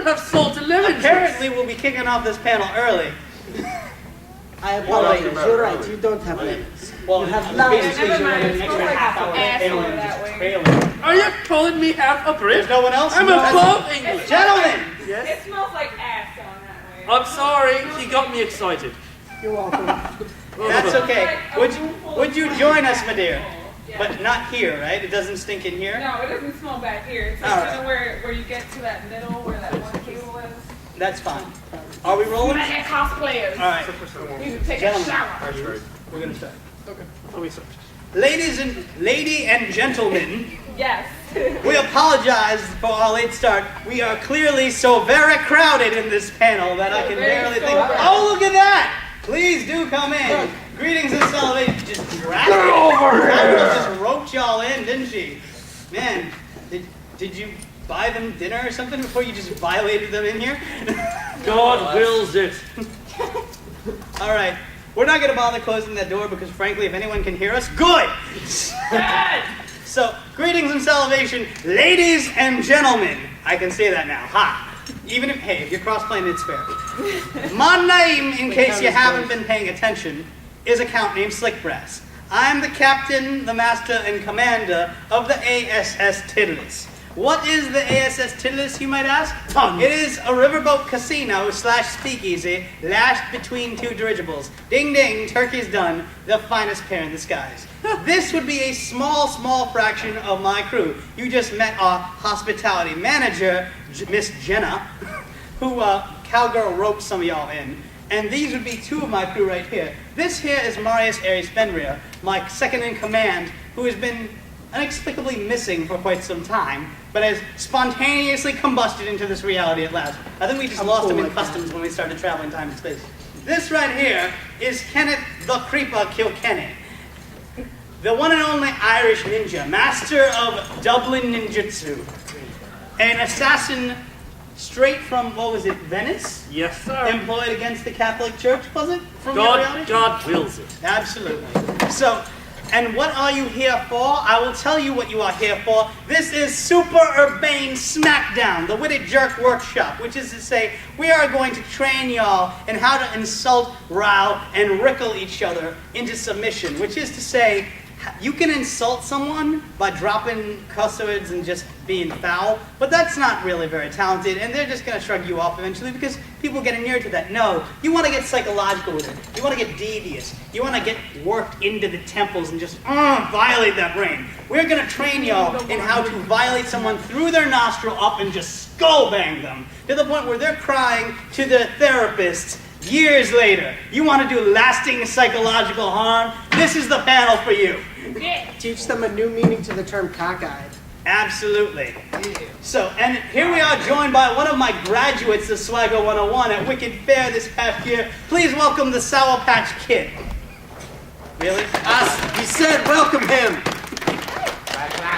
don't have salt and lemon juice. Apparently, we'll be kicking off this panel early. I apologize. You're right. You don't have lemons. Well, You have I'm limes. basically Never doing mind, an it's extra like half hour asshole panel that just way. trailing. Are you calling me half a Brit? There's no one else? I'm No, above English. Gentlemen! It smells like ass on that way. I'm sorry, he got me excited. You're welcome. That's okay. Would you join us, my dear? Yeah. But not here, right? It doesn't stink in here? No, it doesn't smell back here. It's like All kind of where you get to that middle where that one table is. That's fine. Are we rolling? Like cosplayers. All right. You take Gentlemen. a shower. We're going to start. Okay, let me start. Lady and gentlemen, Yes. we apologize for our late start. We are clearly so very crowded in this panel that I can barely think. Oh, look at that! Please do come in. Greetings and salvation. Just dragged it over here. Just roped y'all in, didn't she? Man, did you buy them dinner or something before you just violated them in here? God wills it. All right. We're not going to bother closing that door because, frankly, if anyone can hear us, good! So, greetings and salvation, ladies and gentlemen. I can say that now. Ha! Even if, hey, if you're cross-playing, it's fair. My name, in case you haven't been paying attention, is a count named Slickbrass. I'm the captain, the master, and commander of the A.S.S. Titilus. What is the A.S.S. Titilus, you might ask? It is a riverboat casino / speakeasy lashed between two dirigibles. Ding ding, turkey's done, the finest pair in the skies. This would be a small fraction of my crew. You just met our hospitality manager, Miss Jenna, who cowgirl roped some of y'all in. And these would be two of my crew right here. This here is Marius Aries Fenrir, my second in command, who has been inexplicably missing for quite some time, but has spontaneously combusted into this reality at last. I think we just lost him in customs when we started traveling time and space. This right here is Kenneth the Creeper Kilkenny, the one and only Irish ninja, master of Dublin ninjutsu, an assassin straight from, what was it, Venice? Yes, sir. Employed against the Catholic Church, was it? From your reality? God wills it. Absolutely. So, and what are you here for? I will tell you what you are here for. This is Super Urbane Smackdown, the Witty Jerk Workshop, which is to say, we are going to train y'all in how to insult, rile, and rickle each other into submission, which is to say, you can insult someone by dropping cuss words and just being foul, but that's not really very talented, and they're just going to shrug you off eventually because people get inured to that. No, you want to get psychological with it. You want to get devious. You want to get worked into the temples and just violate that brain. We're going to train y'all in how to violate someone through their nostril up and just skull bang them to the point where they're crying to the therapist years later. You want to do lasting psychological harm? This is the panel for you. Teach them a new meaning to the term cockeyed. Absolutely. So, and here we are joined by one of my graduates of Swagger 101 at Wicked Fair this past year. Please welcome the Sour Patch Kid. Really? He said, welcome him.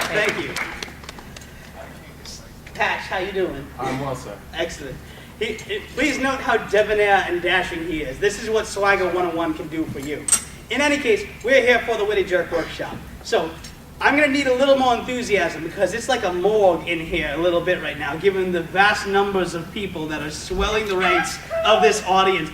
Thank you. Patch, how you doing? I'm well, sir. Excellent. Please note how debonair and dashing he is. This is what Swagger 101 can do for you. In any case, we're here for the Witty Jerk Workshop. So, I'm going to need a little more enthusiasm because it's like a morgue in here a little bit right now, given the vast numbers of people that are swelling the ranks of this audience.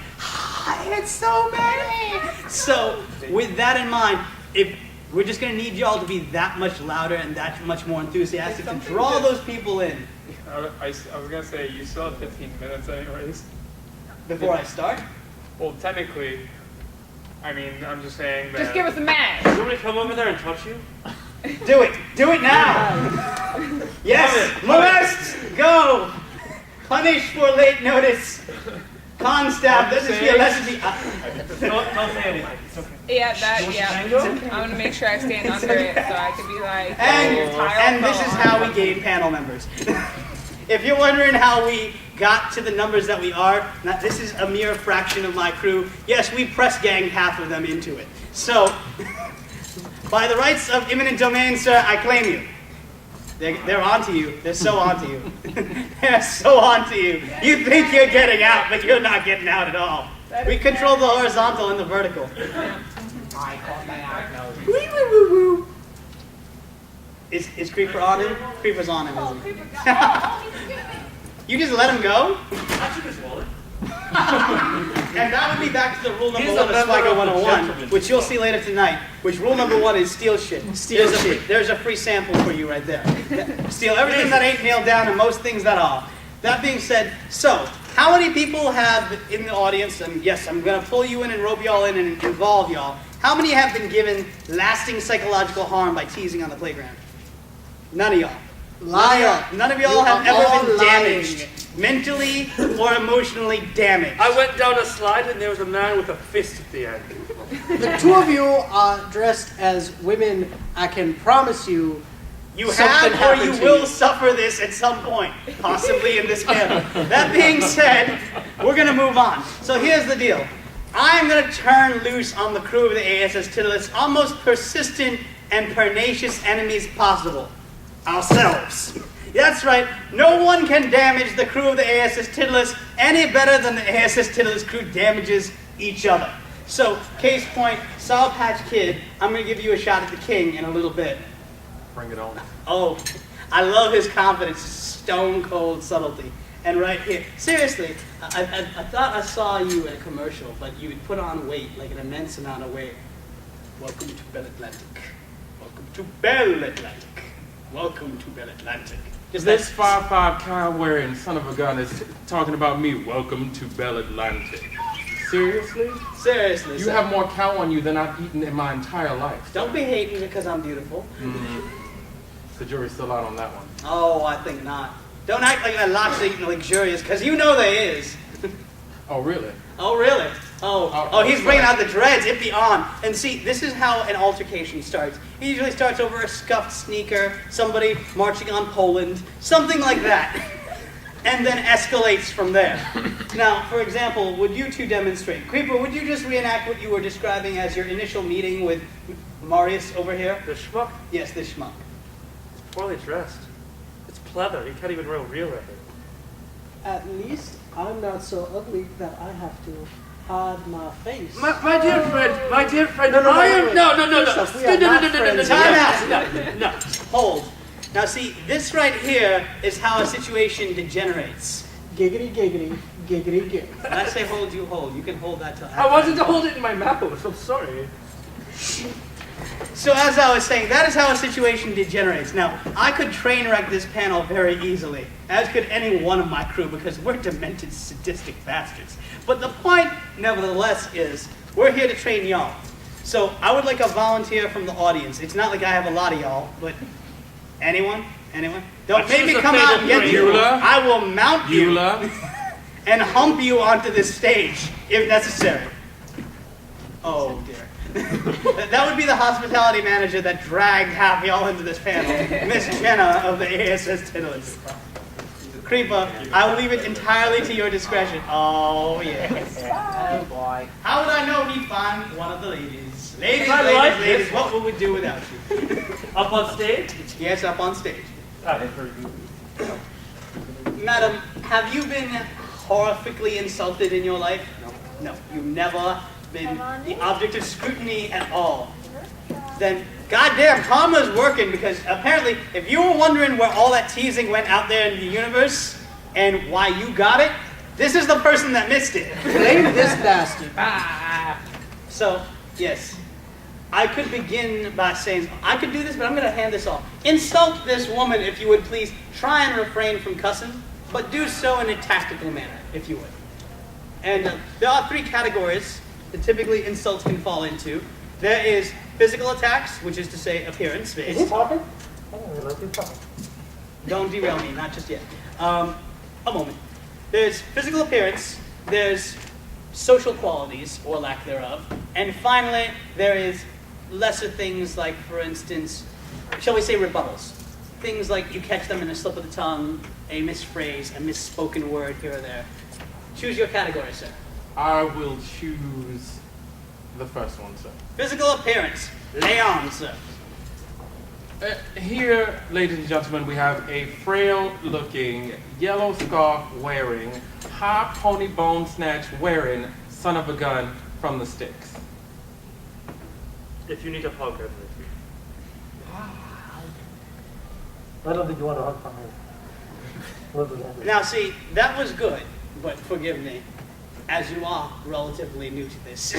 It's so many! So, with that in mind, if we're just going to need y'all to be that much louder and that much more enthusiastic to draw those people in. I was going to say, you still have 15 minutes anyways. Before I start? Well, technically, I mean, I'm just saying that... Just give us a match. Do you want me to come over there and touch you? Do it! Do it now! Yes! Molest! Go! Punish for late notice! Constab, this is your lesson. Don't say anything. It's okay. Yeah, I'm gonna make sure I stand under it so I can be like, And this is how we gain panel members. If you're wondering how we got to the numbers that we are, this is a mere fraction of my crew. Yes, we press ganged half of them into it. So, by the rights of eminent domain, sir, I claim you. They're onto you. They're so onto you. They're so onto you. You think you're getting out, but you're not getting out at all. We control the horizontal and the vertical. Is Creeper on him? Creeper's on him, isn't he? You just let him go? I took his wallet. And that would be back to the rule number He's one a of member Swagger of the 101, gentleman. which you'll see later tonight, which rule number one is steal shit. There's a free sample for you right there. Steal everything that ain't nailed down and most things that are. That being said, so, how many people have in the audience, and yes, I'm going to pull you in and rope y'all in and involve y'all, how many have been given lasting psychological harm by teasing on the playground? None of y'all. Liar. None of y'all You have are ever all been lying. damaged, mentally or emotionally damaged. I went down a slide and there was a man with a fist at the end. The two of you are dressed as women. I can promise you, You something have or happened you to will you. suffer this at some point, possibly in this panel. That being said, we're going to move on. So here's the deal. I'm going to turn loose on the crew of the A.S.S. Titilus our most persistent and pernicious enemies possible. Ourselves. That's right, no one can damage the crew of the A.S.S. Titilus any better than the A.S.S. Titilus crew damages each other. So, case point, Sour Patch Kid, I'm going to give you a shot at the king in a little bit. Bring it on. Oh, I love his confidence, stone cold subtlety. And right here, seriously, I thought I saw you in a commercial, but you had put on weight, like an immense amount of weight. Welcome to Bell Atlantic. Welcome to Bell Atlantic. Welcome to Bell Atlantic. Just This that- 5'5" cow wearing son of a gun is talking about me. Welcome to Bell Atlantic. Seriously? Seriously, You sir. have more cow on you than I've eaten in my entire life. Don't be hating because I'm beautiful. The jury's still out on that one. Oh, I think not. Don't act like that lot's luxurious, because you know there is. Oh, really? Oh, really? Oh, he's bringing out the dreads. It be on. And see, this is how an altercation starts. It usually starts over a scuffed sneaker, somebody marching on Poland, something like that. And then escalates from there. Now, for example, would you two demonstrate? Creeper, would you just reenact what you were describing as your initial meeting with Marius over here? The schmuck, Yes, this schmuck. poorly dressed. It's pleather. He can't even roll real leather. at least I'm not so ugly that I have to hide my face. My dear friend, No, I am... wait. No. Joseph, we are not friends. Time out. No. Hold. Now see, this right here is how a situation degenerates. Giggity, giggity, giggity, giggity. When I say hold, you hold. You can hold that till I wanted to hold it in my mouth. I'm sorry. So as I was saying, that is how a situation degenerates. Now, I could train wreck this panel very easily, as could any one of my crew, because we're demented, sadistic bastards. But the point, nevertheless, is we're here to train y'all. So I would like a volunteer from the audience. It's not like I have a lot of y'all, but anyone? Anyone? Don't I make me choose a come out and get fatal you. Beulah. I will mount you Beulah. and hump you onto this stage, if necessary. Oh, dear. That would be the hospitality manager that dragged half y'all into this panel, Miss Jenna of the A.S.S. Titilus. Creeper, I will leave it entirely to your discretion. Oh, yes. Oh boy. How would I know he'd find one of the ladies? Ladies, I ladies, like ladies, this. what would we do without you? Up on stage? Yes, up on stage. I heard you. Madam, have you been horrifically insulted in your life? No. You've never been the object of scrutiny at all. Then, goddamn, karma's working, because apparently, if you were wondering where all that teasing went out there in the universe and why you got it, this is the person that missed it. Blame this bastard. So, yes. I could begin by saying, I could do this, but I'm going to hand this off. Insult this woman, if you would please. Try and refrain from cussing, but do so in a tactical manner, if you would. And there are 3 categories that typically insults can fall into. There is physical attacks, which is to say appearance Is he based. talking? Don't derail me, not just yet. A moment. There's physical appearance, there's social qualities, or lack thereof, and finally, there is lesser things like, for instance, shall we say rebuttals. Things like you catch them in a slip of the tongue, a misphrase, a misspoken word here or there. Choose your category, sir. I will choose the first one, sir. Physical appearance. Lay on, sir. Here, ladies and gentlemen, we have a frail-looking, yellow scarf wearing, high pony bone snatch wearing son of a gun from the sticks. If you need a hug, I'm with you. I don't think you want to hug from Now, see, that was good, but forgive me, as you are relatively new to this.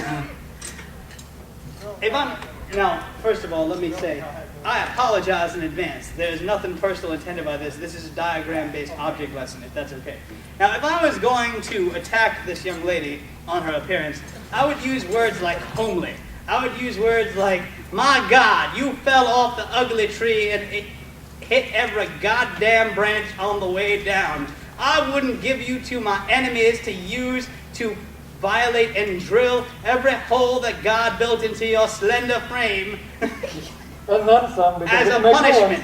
Now, first of all, let me say, I apologize in advance. There's nothing personal intended by this. This is a diagram-based object lesson, if that's okay. Now, if I was going to attack this young lady on her appearance, I would use words like homely. I would use words like, my God, you fell off the ugly tree and it hit every goddamn branch on the way down. I wouldn't give you to my enemies to use to violate and drill every hole that God built into your slender frame as a punishment.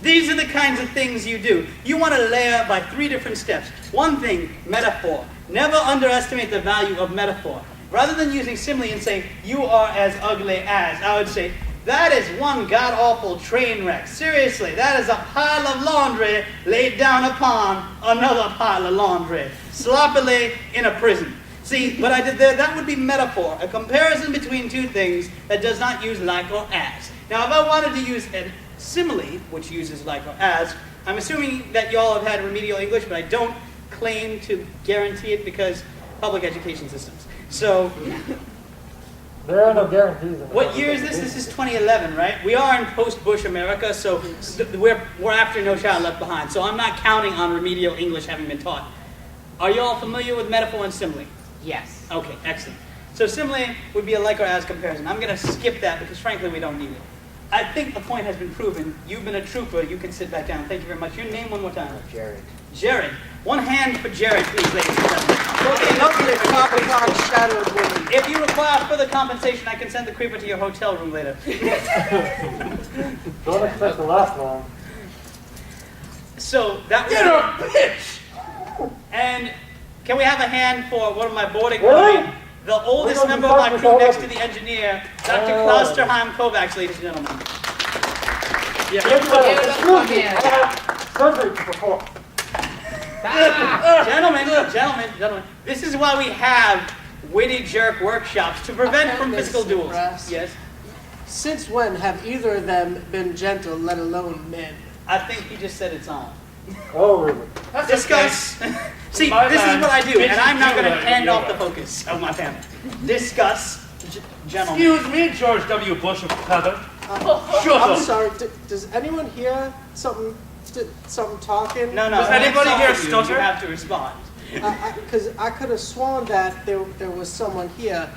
These are the kinds of things you do. You want to layer by 3 different steps. One thing, metaphor. Never underestimate the value of metaphor. Rather than using simile and saying, you are as ugly as, I would say, that is one god-awful train wreck. Seriously, that is a pile of laundry laid down upon another pile of laundry, sloppily in a prison. See, what I did there, that would be metaphor, a comparison between 2 things that does not use like or as. Now, if I wanted to use a simile, which uses like or as, I'm assuming that y'all have had remedial English, but I don't claim to guarantee it because public education systems. So, there are no guarantees. what year is this? This is 2011, right? We are in post-Bush America, so we're after No Child Left Behind. So I'm not counting on remedial English having been taught. Are you all familiar with metaphor and simile? Yes. Okay, excellent. So simile would be a like or as comparison. I'm going to skip that because frankly we don't need it. I think the point has been proven. You've been a trooper. You can sit back down. Thank you very much. Your name one more time. Jared. Jared. One hand for Jared, please, ladies and gentlemen. If you require further compensation, I can send the creeper to your hotel room later. Don't expect to last long. So that was Bitch! And can we have a hand for one of my boarding Really? crew, the oldest We don't member of my talk crew about next it. to the engineer, Dr. Klausterheim Kovacs, ladies and gentlemen. Excuse me, I have surgery to perform. Gentlemen, this is why we have witty jerk workshops to prevent from physical duels. Yes, Since when have either of them been gentle, let alone men? I think he just said it's on. Oh, really? Discuss. See, My this bad. is what I do, and Bitches I'm not do going to that, hand you know off the that. focus of my panel. Discuss, gentlemen. Excuse me, George W. Bush of Feather. Shut I'm up. sorry, does anyone hear something talking? No, Does when anybody I here stop you, stutter? You have to respond. Because I could have sworn that there was someone here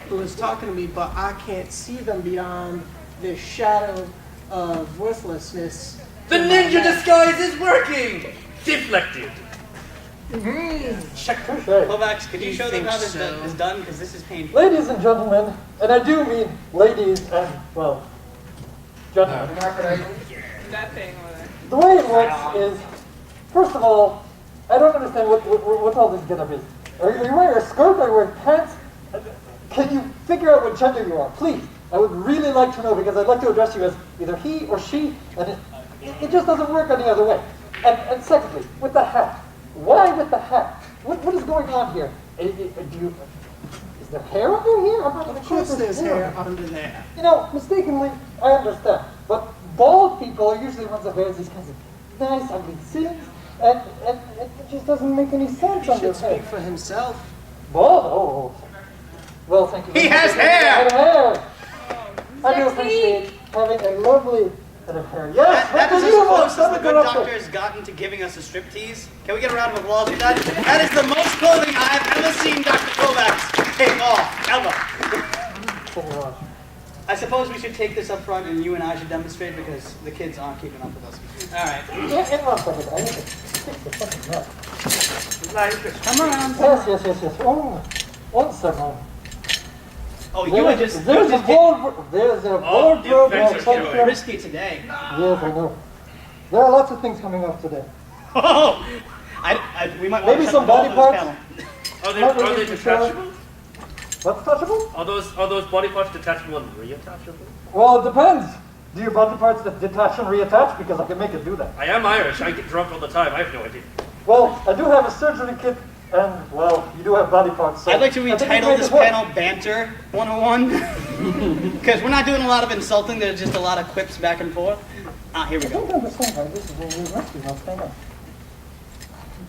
who was talking to me, but I can't see them beyond this shadow of worthlessness. The ninja disguise is working! Deflected. Check. Touche. Kovacs, could you show them how this so? is done? Because this is painful. Ladies and gentlemen, and I do mean ladies and, well, gentlemen. That thing over there. The way it works is, first of all, I don't understand what all this getup is. Are you wearing a skirt? Are you wearing pants? Can you figure out what gender you are? Please. I would really like to know because I'd like to address you as either he or she, and it just doesn't work any other way. And secondly, with the hat. Why with the hat? What is going on here? Is there hair under here? I'm not Of course there's hair under there. You know, mistakenly, I understand. But bald people are usually ones that wear these kinds of nice, ugly things, and it just doesn't make any sense He on their should speak head. for himself. Bald? Oh. Well, thank you. He has I hair! have hair! I do appreciate having a lovely head of hair. Yes! That is as unbelievable. close as the Something good up there. doctor has gotten to giving us a striptease. Can we get a round of applause for that? That is the most clothing I've ever seen Dr. Kovacs take off, ever. Thank you very much. I suppose we should take this up front and you and I should demonstrate because the kids aren't keeping up with us. All right. In 1 second, I need to fix the fucking hat. Come around. Yes. Oh, 1 second. Oh, you were just... There's a wardrobe the offensive section. joy. risky today. Yes, I know. There are lots of things coming up today. Oh! We might want Maybe to some shut the body door for this parts? panel. Not Are really they sure. detachable? What's touchable? Are those body parts detachable and reattachable? Well, it depends. Do your body parts detach and reattach? Because I can make it do that. I am Irish. I get drunk all the time. I have no idea. Well, I do have a surgery kit, and, well, you do have body parts. So I'd like to I think we retitle make this it work. panel Banter 101. Because we're not doing a lot of insulting. There's just a lot of quips back and forth. Here we I go. don't understand why this is where we rescue must hang up.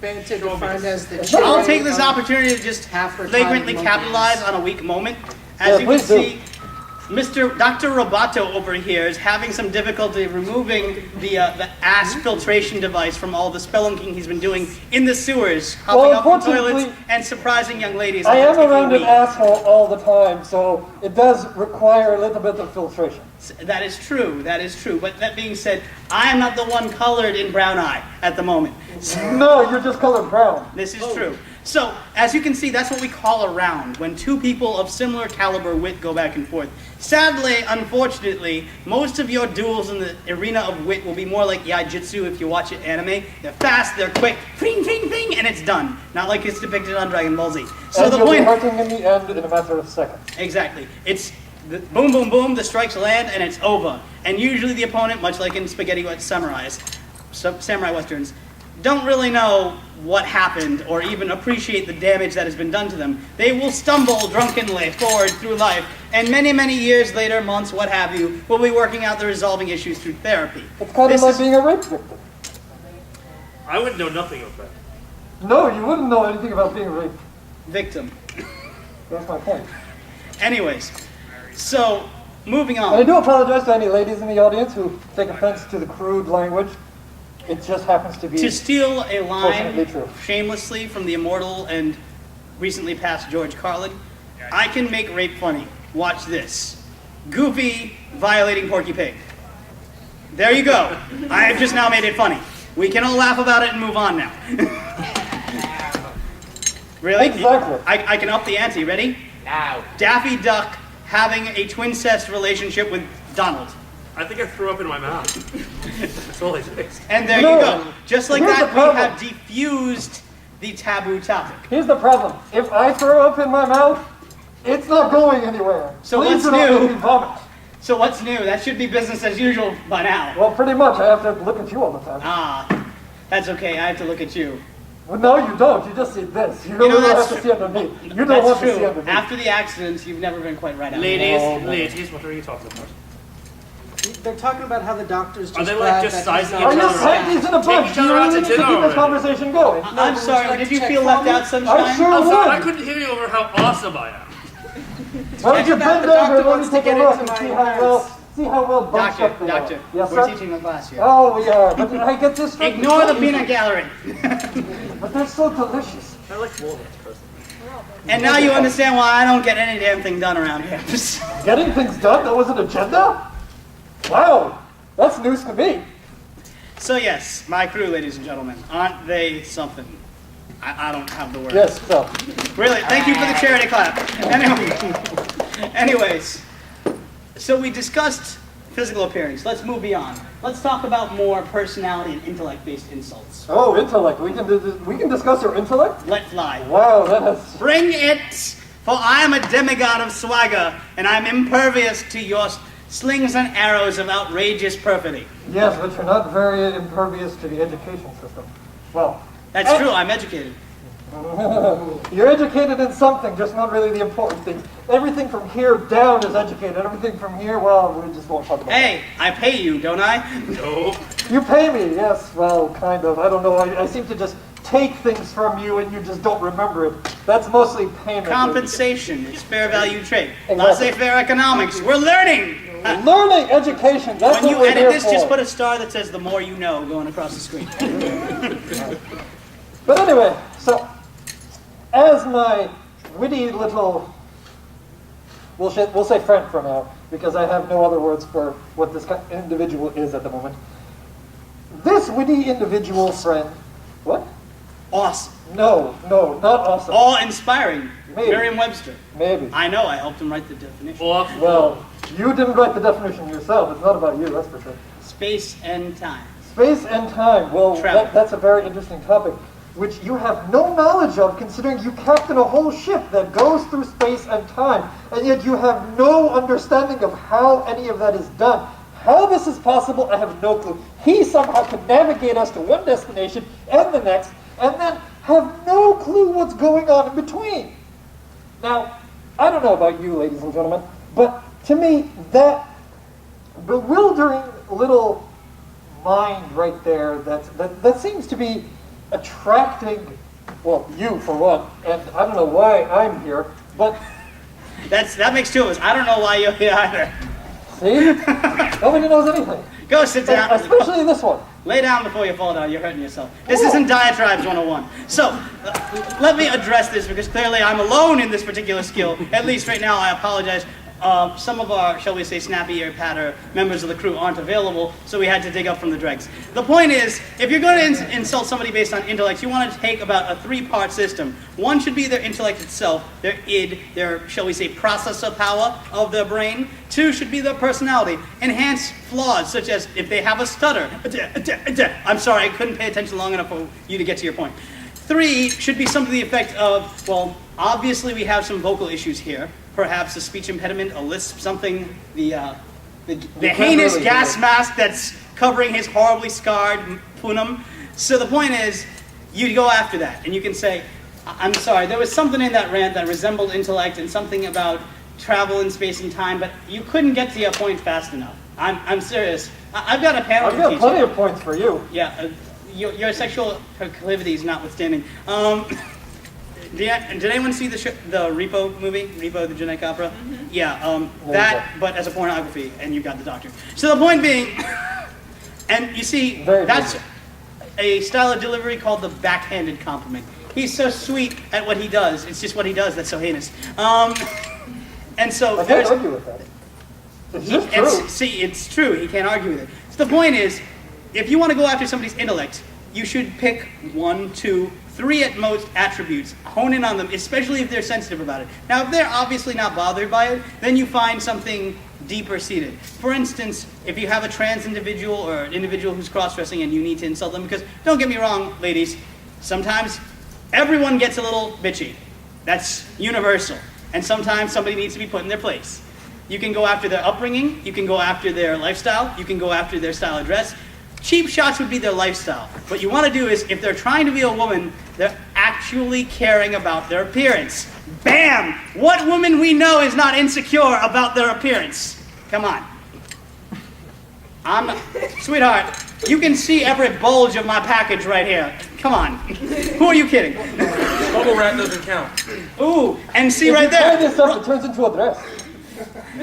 Banta defined as the I'll chain take this of opportunity to just African flagrantly monkeys. capitalize on a weak moment. As Yeah, you can please do. see, Dr. Roboto over here is having some difficulty removing the ass filtration device from all the spelunking he's been doing in the sewers, hopping up in toilets unfortunately, and surprising young ladies. I am as they're taking around a an wee. asshole all the time, so it does require a little bit of filtration. That is true. That is true. But that being said, I am not the one colored in brown eye at the moment. No, you're just colored brown. This is true. So, as you can see, that's what we call a round, when two people of similar caliber wit go back and forth. Sadly, unfortunately, most of your duels in the arena of wit will be more like Yaijutsu if you watch it anime. They're fast, they're quick, ping, ping, ping, and it's done. Not like it's depicted on Dragon Ball Z. So And the you'll be point... hurting in the end in a matter of seconds. Exactly. It's the boom, boom, boom, the strikes land, and it's over. And usually the opponent, much like in Spaghetti Samurai Westerns, don't really know what happened or even appreciate the damage that has been done to them. They will stumble drunkenly forward through life, and many, many years later, months, what have you, will be working out the resolving issues through therapy. It's kind This of like is- being a rape victim. I would know nothing of that. No, you wouldn't know anything about being raped. Victim. That's my point. Anyways, so, moving And I on. do apologize to any ladies in the audience who take offense to the crude language. It just happens to be... To steal a Fortunately line true. shamelessly from the immortal and recently passed George Carlin, I can make rape funny. Watch this. Goofy violating Porky Pig. There you go. I have just now made it funny. We can all laugh about it and move on now. Really? Exactly. I can up the ante. Ready? Now. Daffy Duck having a twincest relationship with Donald. I think I threw up in my mouth. That's all it is. And there No. you go. Just like Here's that, the we problem. have defused the taboo topic. Here's the problem. If I throw up in my mouth, it's not going anywhere. So Please what's do not new? make me vomit. So what's new? That should be business as usual by now. Well, pretty much. I have to look at you all the time. Ah, that's okay. I have to look at you. Well, no, you don't. You just see this. You don't know, really that's have to true. see underneath. You don't That's want to see true. underneath. After the accidents, you've never been quite right out. Ladies, No, no. ladies, what are you talking about? They're talking about how the doctors just Are they, like, glad just that he's sizing not Are each you other around. up? panties in a Take bunch? each Do you other out really to need to dinner keep this already. conversation going? I'm would you sorry, like did to you check feel for left me? out, Sunshine? I sure I'm sorry, I would. couldn't hear you over how awesome I am. Why don't you Check it out, bend the doctor over and let wants me to take a get look into and my see how well bunched Doctor, up they doctor, are. Yes, we're sir? teaching a class here. Oh, we are. But I get this straight. Ignore the peanut gallery. But they're so delicious. I like walnuts personally. And now you understand why I don't get any damn thing done around here. Getting things done? That was an agenda? Wow. That's news to me. So yes, my crew, ladies and gentlemen, aren't they something? I don't have the words. Yes, so. Really, thank you for the charity clap. Anyways, so we discussed physical appearance. Let's move beyond. Let's talk about more personality and intellect-based insults. Oh, intellect. We can discuss your intellect? Let fly. Wow, that has... Bring it, for I am a demigod of swagger, and I'm impervious to your slings and arrows of outrageous perfidy. Yes, but you're not very impervious to the education system. Well, That's true, I'm educated. you're educated in something, just not really the important things. Everything from here down is educated. Everything from here, well, we just won't talk about Hey, I pay you, don't I? No. that. You pay me, yes, well, kind of. I don't know. I seem to just take things from you and you just don't remember it. That's mostly payment. Compensation, it's fair value trade. Exactly. Laissez-faire economics, we're learning! Learning, education, that's When you what we're edit here this, for. just put a star that says the more you know going across the screen. But anyway, so as my witty little, we'll say friend for now, because I have no other words for what this individual is at the moment. This witty individual friend, what? Awesome. No, not awesome. Awe-inspiring. Maybe. Merriam-Webster. Maybe. I know, I helped him write the definition. Awful. Well, you didn't write the definition yourself. It's not about you, that's for sure. Space and time. Space and time. Well, Travel. that's a very interesting topic, which you have no knowledge of, considering you captain a whole ship that goes through space and time, and yet you have no understanding of how any of that is done. How this is possible, I have no clue. He somehow can navigate us to one destination and the next, and then have no clue what's going on in between. Now, I don't know about you, ladies and gentlemen, but to me, that bewildering little mind right there, that seems to be attracting, well, you for one, and I don't know why I'm here, but That makes two of us. I don't know why you're here either. see? Nobody knows anything. Go sit down. Especially this one. Lay down before you fall down. You're hurting yourself. This isn't Diatribes 101. So, let me address this because clearly I'm alone in this particular skill. At least right now, I apologize. Some of our, shall we say, snappy or patter members of the crew aren't available, so we had to dig up from the dregs. The point is, if you're going to insult somebody based on intellect, you want to take about a 3-part system. One should be their intellect itself, their id, their, shall we say, processor power of their brain. 2 should be their personality. Enhance flaws, such as if they have a stutter. I'm sorry, I couldn't pay attention long enough for you to get to your point. 3 should be something to the effect of, well, obviously we have some vocal issues here. Perhaps a speech impediment, a lisp, something, the heinous really gas mask that's covering his horribly scarred punum. So the point is, you go after that, and you can say, I'm sorry, there was something in that rant that resembled intellect and something about travel in space and time, but you couldn't get to your point fast enough. I'm serious. I've got a panel I've to got teach plenty you. of points for you. Yeah, your sexual proclivities notwithstanding. Did anyone see the Repo movie, Repo the Genetic Opera? Mm-hmm. Yeah, that, but as a pornography, and you got the doctor. So the point being, and you see, that's a style of delivery called the backhanded compliment. He's so sweet at what he does. It's just what he does that's so heinous. And so I can't argue with that. It's just true. See, it's true. He can't argue with it. So the point is, if you want to go after somebody's intellect, you should pick 1, 2, 3 at most attributes, hone in on them, especially if they're sensitive about it. Now, if they're obviously not bothered by it, then you find something deeper seated. For instance, if you have a trans individual or an individual who's cross-dressing and you need to insult them, because don't get me wrong, ladies, sometimes everyone gets a little bitchy. That's universal. And sometimes somebody needs to be put in their place. You can go after their upbringing, you can go after their lifestyle, you can go after their style of dress. Cheap shots would be their lifestyle. What you want to do is, if they're trying to be a woman, they're actually caring about their appearance. Bam! What woman we know is not insecure about their appearance? Come on. Sweetheart, you can see every bulge of my package right here. Come on. Who are you kidding? Bubble wrap doesn't count. Ooh, and see If right you tie there. this up, it turns into a dress.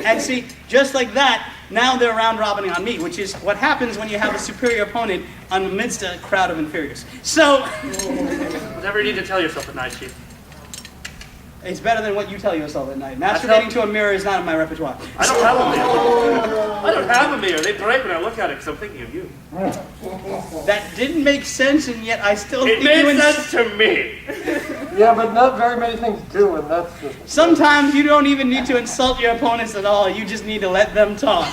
And see, just like that, now they're round robining on me, which is what happens when you have a superior opponent amidst a crowd of inferiors. So, Whatever you need to tell yourself at night, Chief. it's better than what you tell yourself at night. Masturbating to a mirror is not in my repertoire. I don't have a mirror. I don't have a mirror. They break when I look at it because I'm thinking of you. That didn't make sense, and yet I still It think made you sense to me. Yeah, but not very many things do, and that's just... Sometimes you don't even need to insult your opponents at all. You just need to let them talk.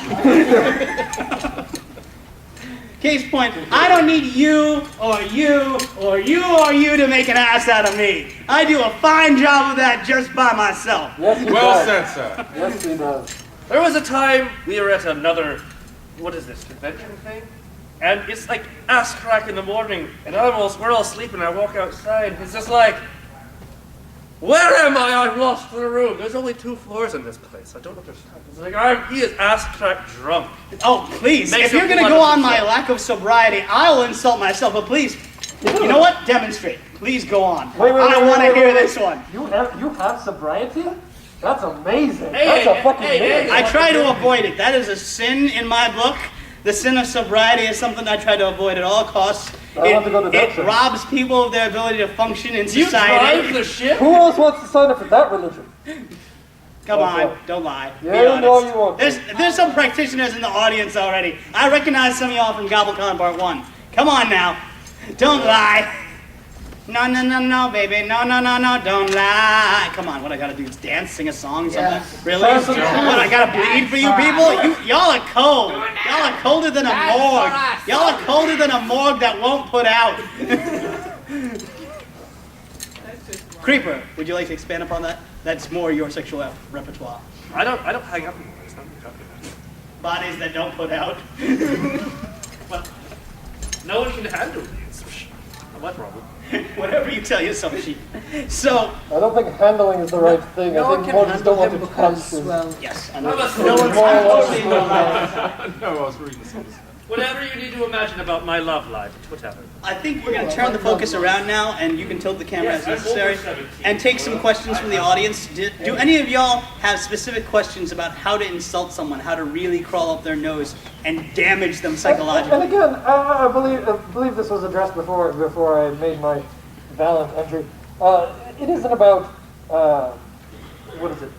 Case point, I don't need you or you or you or you to make an ass out of me. I do a fine job of that just by myself. Yes, he Well does. said, sir. Yes, he does. There was a time we were at another, what is this, convention thing? And it's like ass crack in the morning, and we're all sleeping. I walk outside, and it's just like, where am I? I've lost the room. There's only 2 floors in this place. I don't understand. It's like, he is ass crack drunk. Oh, please, Makes if you're it going to go on my 100%. lack of sobriety, I will insult myself, but please, you know what? Demonstrate. Please go on. Wait, I want to hear this one. You have sobriety? That's amazing. Hey, That's a fucking hey, amazing. I try to avoid it. That is a sin in my book. The sin of sobriety is something I try to avoid at all costs. I want to go to that It church. robs people of their ability to function in Do you society. drive the ship? Who else wants to sign up for that religion? Come on, Okay. don't lie. Be Yeah, no, honest. you won't. There's some practitioners in the audience already. I recognize some of y'all from Gobble-Con Part 1. Come on now. Don't lie. No, no, no, no, baby. No, no, no, no, don't lie. Come on, what I gotta do is dance, sing a song, something? Yes. Really? Yes. What, I gotta bleed for you people? Y'all are cold. Y'all are colder than a That's morgue. for us. Y'all are colder than a morgue that won't put out. Creeper, would you like to expand upon that? That's more your sexual repertoire. I don't hang up anymore. It's not what you're talking about. Bodies that don't put out. Well, no one can handle me. What problem? Whatever you tell yourself, sheep. So, I don't think handling is the right thing. No I one think can more just don't handle want him to touch because, him. well, yes, I I'm know. a No one's More or less. actually no. No, I was reading this. Whatever you need to imagine about my love life, whatever. I think we're going to turn the focus around now, and you can tilt the camera Yes, as I'm necessary, over 17. and take some questions from the audience. Do any of y'all have specific questions about how to insult someone, how to really crawl up their nose and damage them psychologically? And again, I believe this was addressed before I made my valiant entry. It isn't about what is it?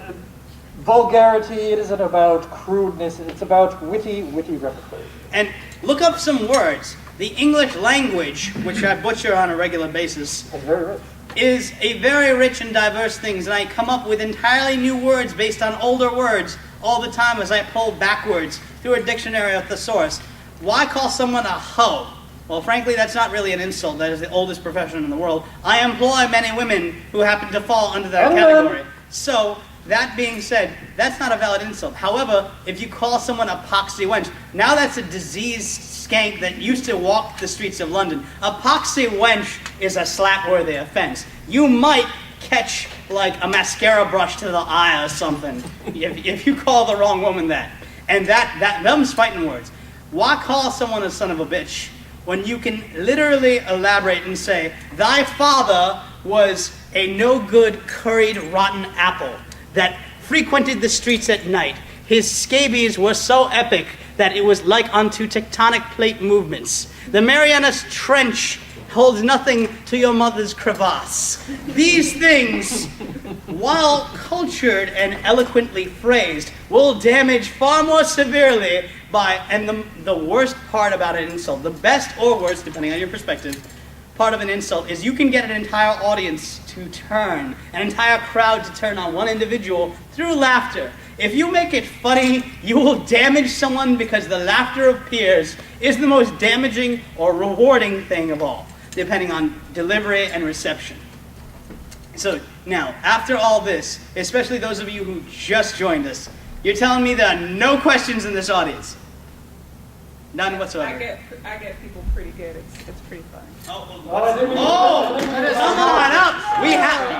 Vulgarity. It isn't about crudeness. It's about witty repertoire. And look up some words. The English language, which I butcher on a regular basis, And very rich. is a very rich and diverse thing, and I come up with entirely new words based on older words all the time as I pull backwards through a dictionary at the source. Why call someone a hoe? Well, frankly, that's not really an insult. That is the oldest profession in the world. I employ men and women who happen to fall under that category. So, that being said, that's not a valid insult. However, if you call someone a poxy wench, now that's a diseased skank that used to walk the streets of London. A poxy wench is a slap-worthy offense. You might catch like a mascara brush to the eye or something if you call the wrong woman that. And them's fighting words. Why call someone a son of a bitch when you can literally elaborate and say, thy father was a no-good curried rotten apple that frequented the streets at night. His scabies were so epic that it was like unto tectonic plate movements. The Marianas Trench holds nothing to your mother's crevasse. These things, while cultured and eloquently phrased, will damage far more severely and the worst part about an insult, the best or worst, depending on your perspective, part of an insult is you can get an entire audience to turn, an entire crowd to turn on one individual through laughter. If you make it funny, you will damage someone because the laughter of peers is the most damaging or rewarding thing of all, depending on delivery and reception. So now, after all this, especially those of you who just joined us, you're telling me there are no questions in this audience? None whatsoever. I get people pretty good. It's pretty fun. Oh, come on up!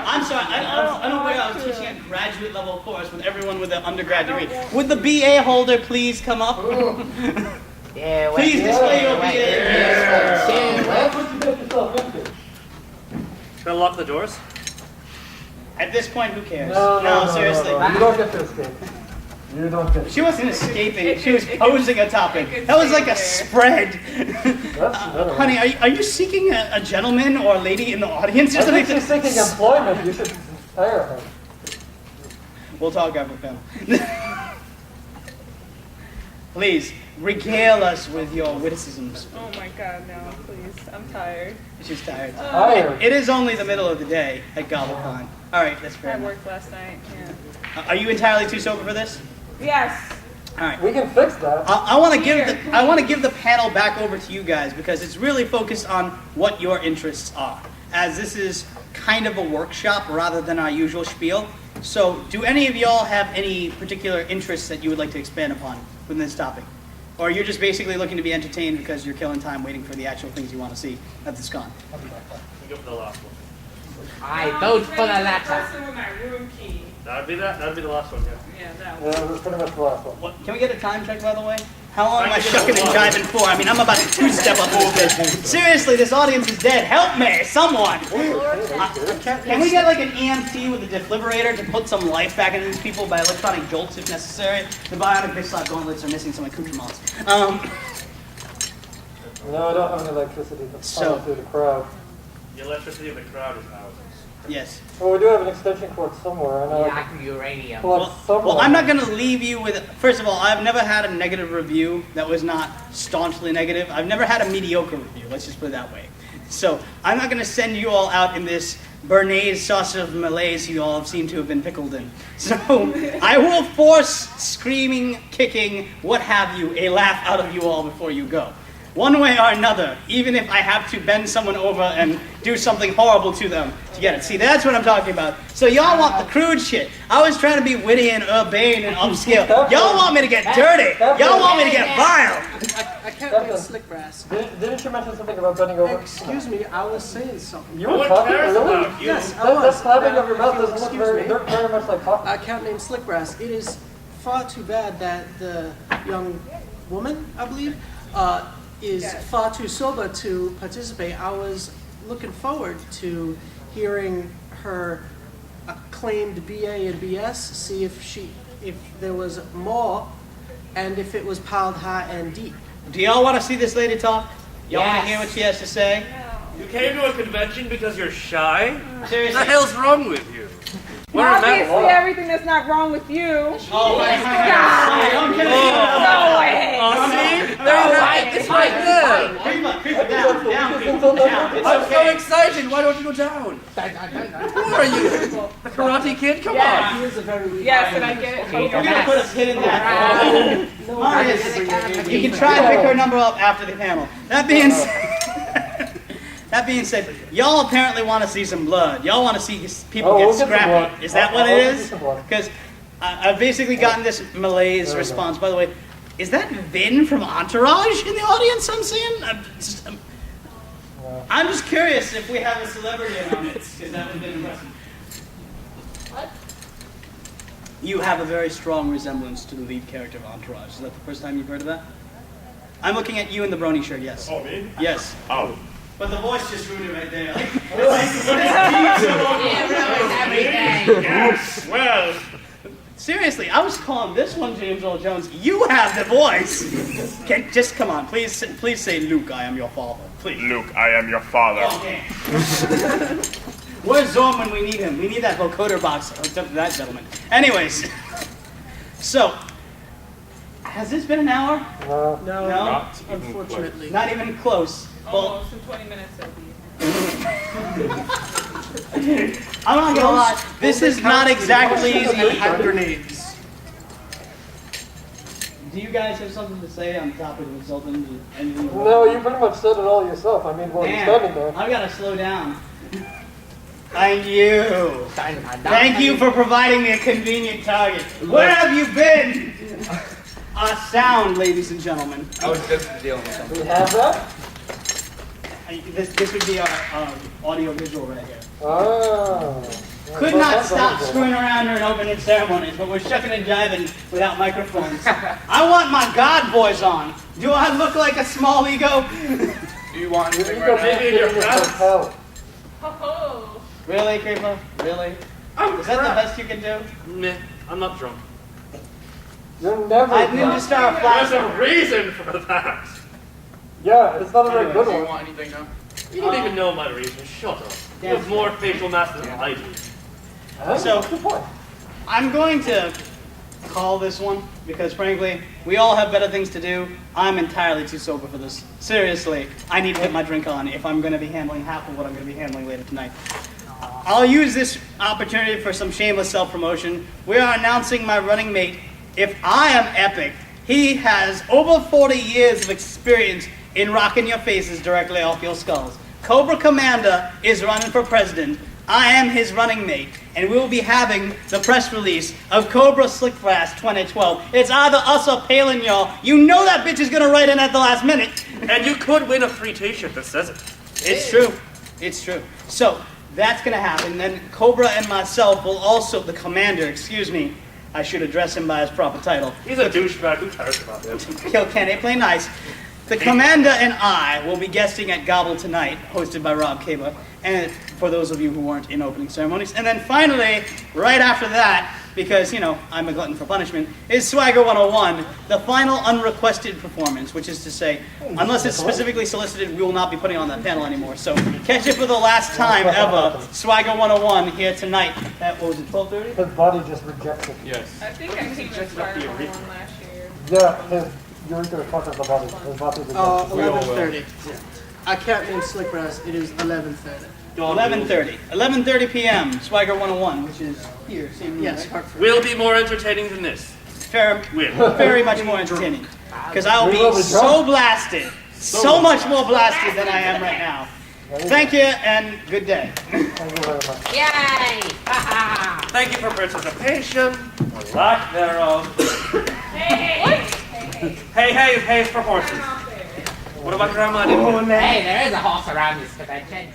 I'm sorry, I don't think I was teaching a graduate level course with everyone with an undergrad degree. Would the BA holder please come up? Yeah, Please display your BA. That's what you get yourself into. Should I lock the doors? At this point, who cares? No, Seriously. You don't get to escape. You don't get to She wasn't escaping, she was posing a topic. That was like a spread. Honey, are you seeking a gentleman or a lady in the audience or I something? think she's seeking employment. You should hire her. We'll talk after film. Please, regale us with your witticisms. Oh my god, no, please. I'm tired. She's tired. Hire. It is only the middle of the day at Gobble-Con. All right, that's fair I enough. worked last night. Yeah. Are you entirely too sober for this? Yes. All right. We can fix that. I want to give the panel back over to you guys because it's really focused on what your interests are, as this is kind of a workshop rather than our usual spiel. So, do any of y'all have any particular interests that you would like to expand upon within this topic? Or you're just basically looking to be entertained because you're killing time waiting for the actual things you want to see at this con? Go for the last one. I vote for the latter. Person with my room key. That'd be the last one, yeah. Yeah, that Yeah, one. that's pretty much the last one. Can we get a time check, by the way? How long am I shucking and jiving for? I mean, I'm about to two-step up over this. Seriously, this audience is dead. Help me, someone! Can we get like an EMT with a defibrillator to put some life back into these people by electronic jolts if necessary? The bionic bitch slap gauntlets are missing some accoutrements. No, I don't have any electricity to funnel through the crowd. The electricity of the crowd is ours. Yes. Well, we do have an extension cord somewhere. I know. I Yak can uranium. plug somewhere. Well, I'm not going to leave you with... First of all, I've never had a negative review that was not staunchly negative. I've never had a mediocre review, let's just put it that way. So, I'm not going to send you all out in this Bernaise sauce of malaise you all seem to have been pickled in. So, I will force screaming, kicking, what have you, a laugh out of you all before you go. One way or another, even if I have to bend someone over and do something horrible to them to get it. See, that's what I'm talking about. So y'all want the crude shit. I was trying to be witty and urbane and upscale. Y'all want me to get dirty. Y'all want me to get vile. I can't make slick brass. Didn't you mention something about bending over? Excuse me, I was saying something. You were talking, really? Yes, I That was. slapping of your mouth doesn't look Excuse very, me. very much like talking. I can't name slick brass. It is far too bad that the young woman, I believe, is far too sober to participate. I was looking forward to hearing her acclaimed BA and BS, see if there was more, and if it was piled high and deep. Do y'all want to see this lady talk? Y'all want Yes. to hear what she has to say? You came to a convention because you're shy? What Seriously. the hell's wrong with you? Well, obviously, everything that's not wrong with you. Oh, wait. Stop. Okay. Go away. Oh, see? There you go. It's right there. Creeper, down, people, down. It's I'm so okay. excited. Why don't you go down? Who are you? The Karate Kid? Come on. He is a very weak Yes, and I get it. We're going to put a pin in that. Marius, you can try and pick her number up after the panel. That being said, y'all apparently want to see some blood. Y'all want to see people we'll get get some scrappy. blood. Is that what I'll it get is? some blood. Because I've basically gotten this malaise response. By the way, is that Vin from Entourage in the audience I'm seeing? I'm just curious if we have a celebrity on it, because that would have been impressive. You have a very strong resemblance to the lead character of Entourage. Is that the first time you've heard of that? I'm looking at you in the brony shirt, yes. Oh, me? Yes. Oh. But the voice just ruined it right there. Yes, well. Seriously, I was calling this one James Earl Jones. You have the voice. Just come on, please say, Luke, I am your father. Please. Luke, I am your father. Okay. Where's Zorn when we need him? We need that vocoder box hooked up to that gentleman. Anyways, so, has this been an hour? No, No? Not even unfortunately. Not even close. Well, Almost in 20 minutes, it'll be. I'm not gonna lie, this is not exactly easy. Hand grenades. Do you guys have something to say on the topic of insulting? No, you pretty much said it all yourself. I mean, while you're standing there. I've got to slow down. Thank you. Thank you for providing me a convenient target. Where have you been? Sound, ladies and gentlemen. I was just dealing with something. We have that? This would be our audio visual right here. Ah. Could not stop screwing around during opening ceremonies, but we're shucking and jiving without microphones. I want my God voice on. Do I look like a small ego? Do you want anything Ego right Maybe in your house. hell. Oh. Really, Creeper? Really? Is that the best you can do? Meh, I'm not drunk. You're never. I Ninja Star There's Flash. a reason for that. Yeah, it's not a very good now? Do you one. want anything now? You don't even know my reason. Shut up. You have more facial mass than I do. Huh? So- Good point. I'm going to call this one because, frankly, we all have better things to do. I'm entirely too sober for this. Seriously, I need to get my drink on if I'm going to be handling half of what I'm going to be handling later tonight. I'll use this opportunity for some shameless self-promotion. We are announcing my running mate. If I am epic, he has over 40 years of experience in rocking your faces directly off your skulls. Cobra Commander is running for president. I am his running mate, and we will be having the press release of Cobra Slickfast 2012. It's either us or Palin, y'all. You know that bitch is gonna write in at the last minute. And you could win a free t-shirt that says it. It's true. It's true. So, that's gonna happen. Then Cobra and myself will also, the commander, excuse me, I should address him by his proper title. He's a douchebag. Who cares about him? Kill Kenny, play nice. The commander and I will be guesting at Gobble tonight, hosted by Rob Caba, and for those of you who weren't in opening ceremonies. And then finally, right after that, because, you know, I'm a glutton for punishment, is Swagger 101, the final unrequested performance, which is to say, unless it's specifically solicited, we will not be putting on that panel anymore. So catch it for the last time ever, Swagger 101 here tonight at, what was it, 12:30? His body just rejects it. Yes. I think I came in Sparkle one last year. Yeah, his urethra fucks the body. His body rejects it. 11:30. I can't mean slick brass. It is 11:30. 11:30. 11:30 p.m., Swagger 101, which is here, same room, Yes, right? Hartford. Will be more entertaining than this. Very much more entertaining. Because I will We will be be so drunk. blasted, so much more blasted than I am right now. Thank you, and good day. Thank you very much. Yay! Thank you for participation, or lack thereof. Hey for horses. What about Grandma? Hey, there is a horse around this convention.